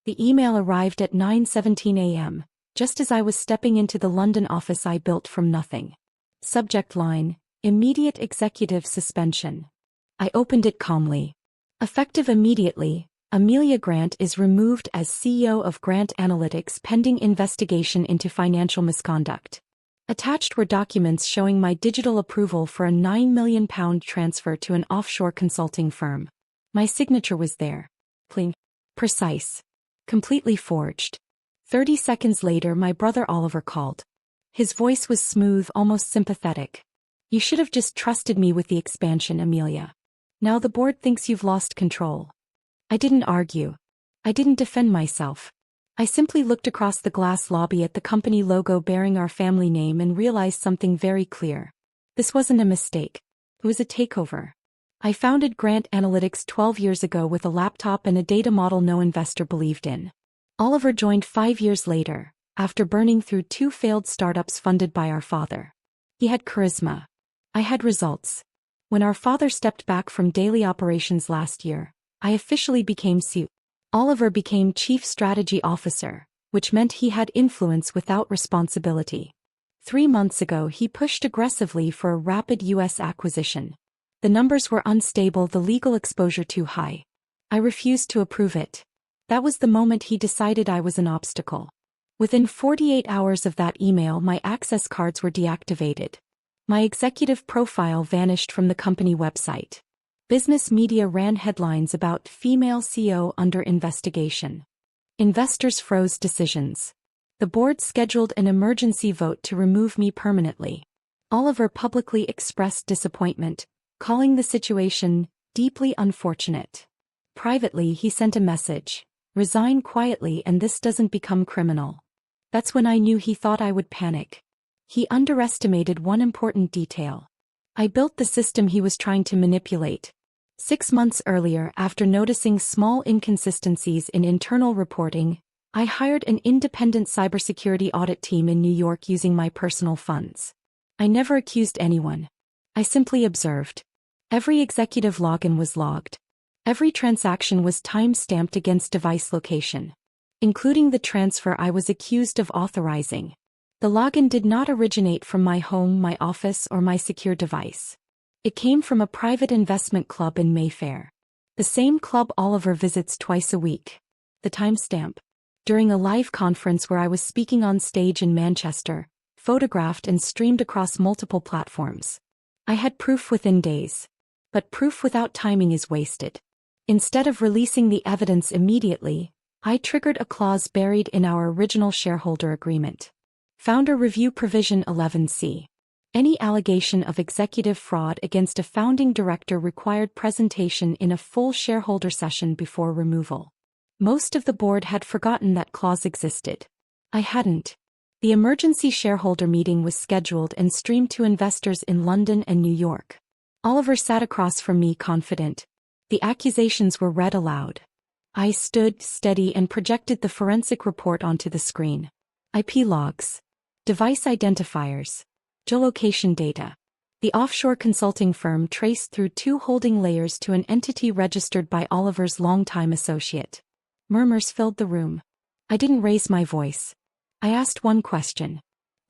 The email arrived at 9:17 a.m., just as I was stepping into the London office I built from nothing. Subject line: Immediate executive suspension. I opened it calmly. Effective immediately, Amelia Grant is removed as CEO of Grant Analytics pending investigation into financial misconduct. Attached were documents showing my digital approval for a £9 million transfer to an offshore consulting firm. My signature was there. Clean. Precise. Completely forged. 30 seconds later my brother Oliver called. His voice was smooth, almost sympathetic. You should have just trusted me with the expansion, Amelia. Now the board thinks you've lost control. I didn't argue. I didn't defend myself. I simply looked across the glass lobby at the company logo bearing our family name and realized something very clear. This wasn't a mistake. It was a takeover. I founded Grant Analytics 12 years ago with a laptop and a data model no investor believed in. Oliver joined 5 years later, after burning through 2 failed startups funded by our father. He had charisma. I had results. When our father stepped back from daily operations last year, I officially became CEO. Oliver became Chief Strategy Officer, which meant he had influence without responsibility. 3 months ago he pushed aggressively for a rapid U.S. acquisition. The numbers were unstable, the legal exposure too high. I refused to approve it. That was the moment he decided I was an obstacle. Within 48 hours of that email my access cards were deactivated. My executive profile vanished from the company website. Business media ran headlines about female CEO under investigation. Investors froze decisions. The board scheduled an emergency vote to remove me permanently. Oliver publicly expressed disappointment, calling the situation deeply unfortunate. Privately he sent a message: resign quietly and this doesn't become criminal. That's when I knew he thought I would panic. He underestimated one important detail. I built the system he was trying to manipulate. 6 months earlier, after noticing small inconsistencies in internal reporting, I hired an independent cybersecurity audit team in New York using my personal funds. I never accused anyone. I simply observed. Every executive login was logged. Every transaction was time-stamped against device location, including the transfer I was accused of authorizing. The login did not originate from my home, my office, or my secure device. It came from a private investment club in Mayfair. The same club Oliver visits twice a week. The timestamp. During a live conference where I was speaking on stage in Manchester, photographed and streamed across multiple platforms. I had proof within days. But proof without timing is wasted. Instead of releasing the evidence immediately, I triggered a clause buried in our original shareholder agreement. Founder Review Provision 11C. Any allegation of executive fraud against a founding director required presentation in a full shareholder session before removal. Most of the board had forgotten that clause existed. I hadn't. The emergency shareholder meeting was scheduled and streamed to investors in London and New York. Oliver sat across from me confident. The accusations were read aloud. I stood steady and projected the forensic report onto the screen. IP logs. Device identifiers. Geolocation data. The offshore consulting firm traced through 2 holding layers to an entity registered by Oliver's longtime associate. Murmurs filled the room. I didn't raise my voice. I asked one question.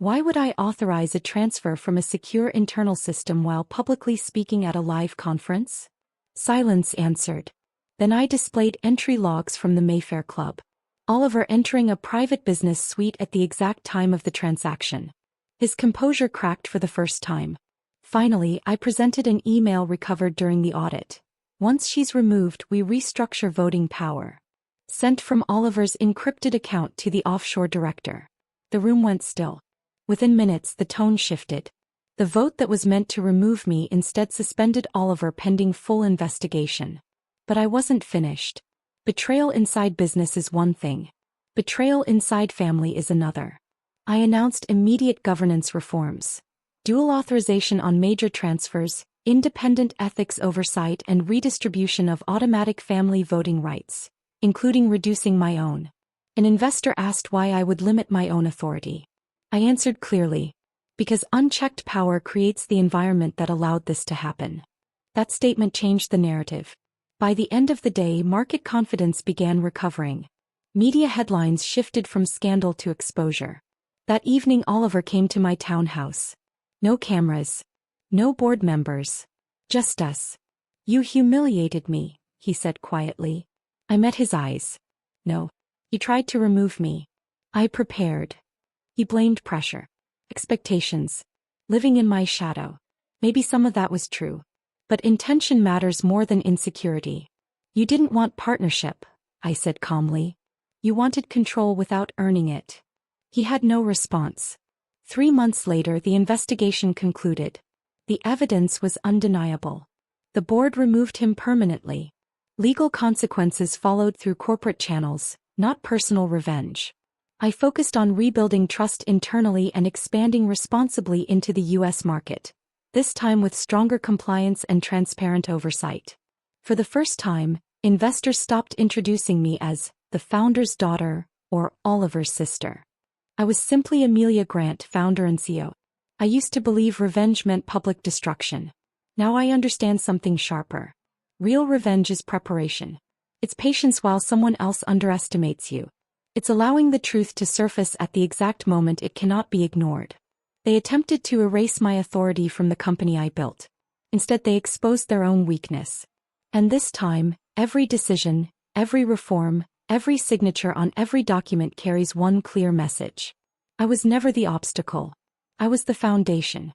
Why would I authorize a transfer from a secure internal system while publicly speaking at a live conference? Silence answered. Then I displayed entry logs from the Mayfair Club. Oliver entering a private business suite at the exact time of the transaction. His composure cracked for the first time. Finally, I presented an email recovered during the audit. Once she's removed, we restructure voting power. Sent from Oliver's encrypted account to the offshore director. The room went still. Within minutes, the tone shifted. The vote that was meant to remove me instead suspended Oliver pending full investigation. But I wasn't finished. Betrayal inside business is one thing. Betrayal inside family is another. I announced immediate governance reforms. Dual authorization on major transfers, independent ethics oversight and redistribution of automatic family voting rights, including reducing my own. An investor asked why I would limit my own authority. I answered clearly. Because unchecked power creates the environment that allowed this to happen. That statement changed the narrative. By the end of the day, market confidence began recovering. Media headlines shifted from scandal to exposure. That evening Oliver came to my townhouse. No cameras. No board members. Just us. You humiliated me, he said quietly. I met his eyes. No. He tried to remove me. I prepared. He blamed pressure. Expectations. Living in my shadow. Maybe some of that was true. But intention matters more than insecurity. You didn't want partnership, I said calmly. You wanted control without earning it. He had no response. 3 months later, the investigation concluded. The evidence was undeniable. The board removed him permanently. Legal consequences followed through corporate channels, not personal revenge. I focused on rebuilding trust internally and expanding responsibly into the U.S. market, this time with stronger compliance and transparent oversight. For the first time, investors stopped introducing me as the founder's daughter or Oliver's sister. I was simply Amelia Grant, founder and CEO. I used to believe revenge meant public destruction. Now I understand something sharper. Real revenge is preparation. It's patience while someone else underestimates you. It's allowing the truth to surface at the exact moment it cannot be ignored. They attempted to erase my authority from the company I built. Instead, they exposed their own weakness. And this time, every decision, every reform, every signature on every document carries one clear message. I was never the obstacle. I was the foundation.